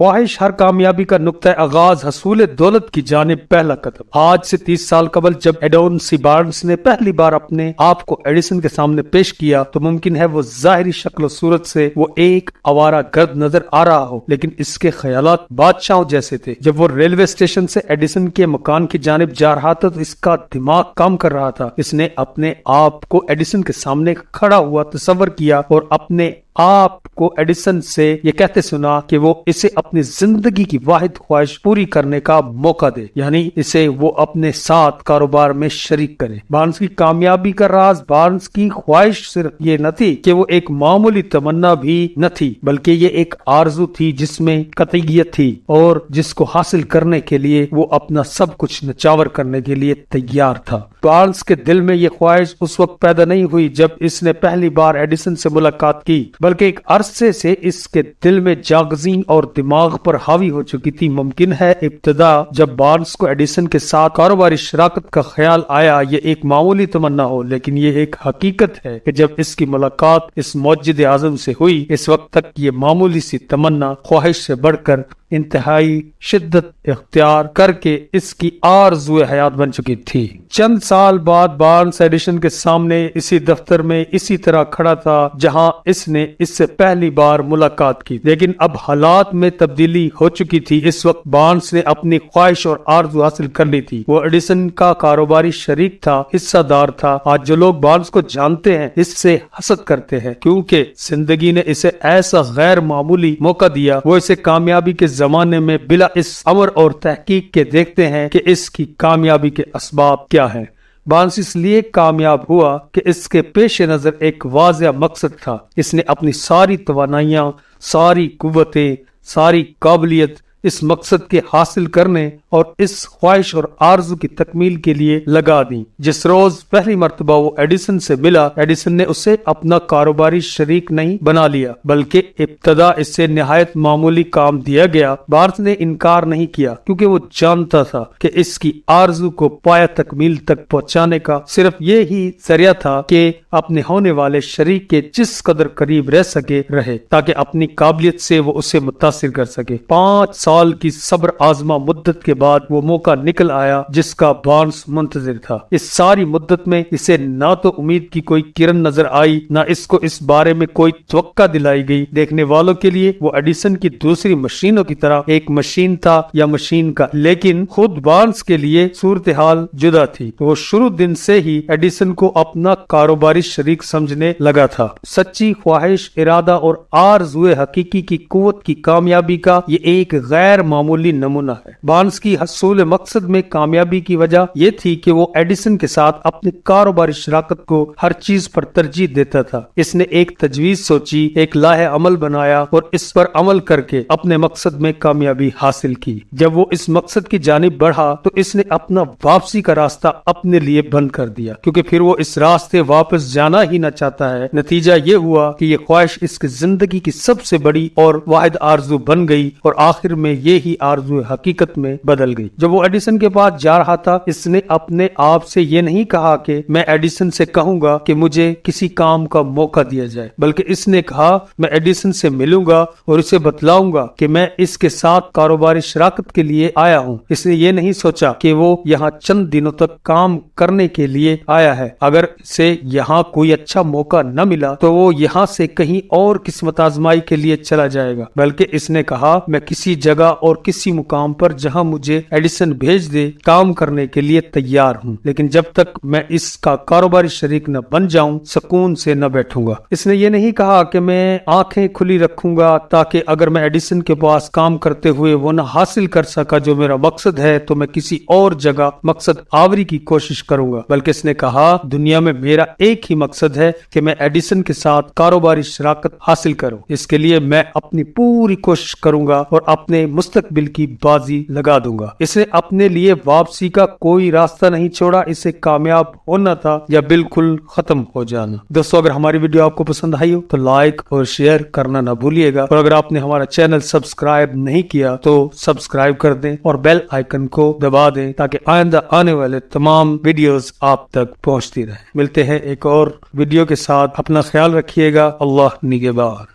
خواہش ہر کامیابی کا نقطہ آغاز، حصول دولت کی جانب پہلا قدم۔ آج سے 30 سال قبل جب ایڈون سی بارنس نے پہلی بار اپنے آپ کو ایڈیسن کے سامنے پیش کیا تو ممکن ہے وہ ظاہری شکل و صورت سے وہ ایک آوارہ گرد نظر آ رہا ہو، لیکن اس کے خیالات بادشاہوں جیسے تھے۔ جب وہ ریلوے اسٹیشن سے ایڈیسن کے مکان کی جانب جا رہا تھا تو اس کا دماغ کام کر رہا تھا۔ اس نے اپنے آپ کو ایڈیسن کے سامنے کھڑا ہوا تصور کیا اور اپنے آپ کو ایڈیسن سے یہ کہتے سنا کہ وہ اسے اپنی زندگی کی واحد خواہش پوری کرنے کا موقع دے، یعنی اسے وہ اپنے ساتھ کاروبار میں شریک کرے۔ بارنس کی کامیابی کا راز بارنس کی خواہش صرف یہ نہ تھی کہ وہ ایک معمولی تمنا بھی نہ تھی، بلکہ یہ ایک آرزو تھی جس میں قطعیت تھی اور جس کو حاصل کرنے کے لیے وہ اپنا سب کچھ نچاور کرنے کے لیے تیار تھا۔ بارنس کے دل میں یہ خواہش اس وقت پیدا نہیں ہوئی جب اس نے پہلی بار ایڈیسن سے ملاقات کی، بلکہ ایک عرصے سے اس کے دل میں جاگزین اور دماغ پر حاوی ہو چکی تھی۔ ممکن ہے ابتدا جب بارنس کو ایڈیسن کے ساتھ کاروباری شراکت کا خیال آیا یہ ایک معمولی تمنا ہو، لیکن یہ ایک حقیقت ہے کہ جب اس کی ملاقات اس موجد اعظم سے ہوئی، اس وقت تک یہ معمولی سی تمنا خواہش سے بڑھ کر انتہائی شدت اختیار کر کے اس کی آرزو حیات بن چکی تھی۔ چند سال بعد بارنس ایڈیسن کے سامنے اسی دفتر میں اسی طرح کھڑا تھا جہاں اس نے اس سے پہلی بار ملاقات کی، لیکن اب حالات میں تبدیلی ہو چکی تھی۔ اس وقت بارنس نے اپنی خواہش اور آرزو حاصل کر لی تھی۔ وہ ایڈیسن کا کاروباری شریک تھا، حصہ دار تھا۔ آج جو لوگ بارنس کو جانتے ہیں اس سے حسد کرتے ہیں کیونکہ زندگی نے اسے ایسا غیر معمولی موقع دیا۔ وہ اسے کامیابی کے زمانے میں بلا اس امر اور تحقیق کے دیکھتے ہیں کہ اس کی کامیابی کے اسباب کیا ہیں۔ بارنس اس لیے کامیاب ہوا کہ اس کے پیش نظر ایک واضح مقصد تھا۔ اس نے اپنی ساری توانائیاں، ساری قوتیں، ساری قابلیت اس مقصد کے حاصل کرنے اور اس خواہش اور آرزو کی تکمیل کے لیے لگا دی۔ جس روز پہلی مرتبہ وہ ایڈیسن سے ملا، ایڈیسن نے اسے اپنا کاروباری شریک نہیں بنا لیا، بلکہ ابتدا اس سے نہایت معمولی کام دیا گیا۔ بارنس نے انکار نہیں کیا کیونکہ وہ جانتا تھا کہ اس کی آرزو کو پایا تکمیل تک پہنچانے کا صرف یہی ذریعہ تھا کہ اپنے ہونے والے شریک کے جس قدر قریب رہ سکے رہے تاکہ اپنی قابلیت سے وہ اسے متاثر کر سکے۔ 5 سال کی صبر آزما مدت کے بعد وہ موقع نکل آیا جس کا بارنس منتظر تھا۔ اس ساری مدت میں اسے نہ تو امید کی کوئی کرن نظر آئی، نہ اس کو اس بارے میں کوئی توقع دلائی گئی۔ دیکھنے والوں کے لیے وہ ایڈیسن کی دوسری مشینوں کی طرح ایک مشین تھا یا مشین کا، لیکن خود بارنس کے لیے صورتحال جدا تھی۔ وہ شروع دن سے ہی ایڈیسن کو اپنا کاروباری شریک سمجھنے لگا تھا۔ سچی خواہش، ارادہ اور آرزو حقیقی کی قوت کی کامیابی کا یہ ایک غیر معمولی نمونہ ہے۔ بارنس کی حصول مقصد میں کامیابی کی وجہ یہ تھی کہ وہ ایڈیسن کے ساتھ اپنی کاروباری شراکت کو ہر چیز پر ترجیح دیتا تھا۔ اس نے ایک تجویز سوچی، ایک لاہ عمل بنایا اور اس پر عمل کر کے اپنے مقصد میں کامیابی حاصل کی۔ جب وہ اس مقصد کی جانب بڑھا تو اس نے اپنا واپسی کا راستہ اپنے لیے بند کر دیا کیونکہ پھر وہ اس راستے واپس جانا ہی نہ چاہتا ہے۔ نتیجہ یہ ہوا کہ یہ خواہش اس کی زندگی کی سب سے بڑی اور واحد آرزو بن گئی اور آخر میں یہی آرزو حقیقت میں بدل گئی۔ جب وہ ایڈیسن کے پاس جا رہا تھا اس نے اپنے آپ سے یہ نہیں کہا کہ میں ایڈیسن سے کہوں گا کہ مجھے کسی کام کا موقع دیا جائے، بلکہ اس نے کہا میں ایڈیسن سے ملوں گا اور اسے بتلاؤں گا کہ میں اس کے ساتھ کاروباری شراکت کے لیے آیا ہوں۔ اس نے یہ نہیں سوچا کہ وہ یہاں چند دنوں تک کام کرنے کے لیے آیا ہے، اگر اسے یہاں کوئی اچھا موقع نہ ملا تو وہ یہاں سے کہیں اور قسمت آزمائی کے لیے چلا جائے گا، بلکہ اس نے کہا میں کسی جگہ اور کسی مقام پر جہاں مجھے ایڈیسن بھیج دے کام کرنے کے لیے تیار ہوں، لیکن جب تک میں اس کا کاروباری شریک نہ بن جاؤں سکون سے نہ بیٹھوں گا۔ اس نے یہ نہیں کہا کہ میں آنکھیں کھلی رکھوں گا تاکہ اگر میں ایڈیسن کے پاس کام کرتے ہوئے وہ نہ حاصل کر سکا جو میرا مقصد ہے تو میں کسی اور جگہ مقصد آوری کی کوشش کروں گا، بلکہ اس نے کہا دنیا میں میرا ایک ہی مقصد ہے کہ میں ایڈیسن کے ساتھ کاروباری شراکت حاصل کروں۔ اس کے لیے میں اپنی پوری کوشش کروں گا اور اپنے مستقبل کی بازی لگا دوں گا۔ اسے اپنے لیے واپسی کا کوئی راستہ نہیں چھوڑا، اسے کامیاب ہونا تھا یا بالکل ختم ہو جانا۔ دوستو اگر ہماری ویڈیو آپ کو پسند آئی ہو تو لائک اور شیئر کرنا نہ بھولیے گا، اور اگر آپ نے ہمارا چینل سبسکرائب نہیں کیا تو سبسکرائب کر دیں اور بیل آئیکن کو دبا دیں تاکہ آئندہ آنے والے تمام ویڈیوز آپ تک پہنچتی رہیں۔ ملتے ہیں ایک اور ویڈیو کے ساتھ، اپنا خیال رکھیے گا، اللہ نگہبان۔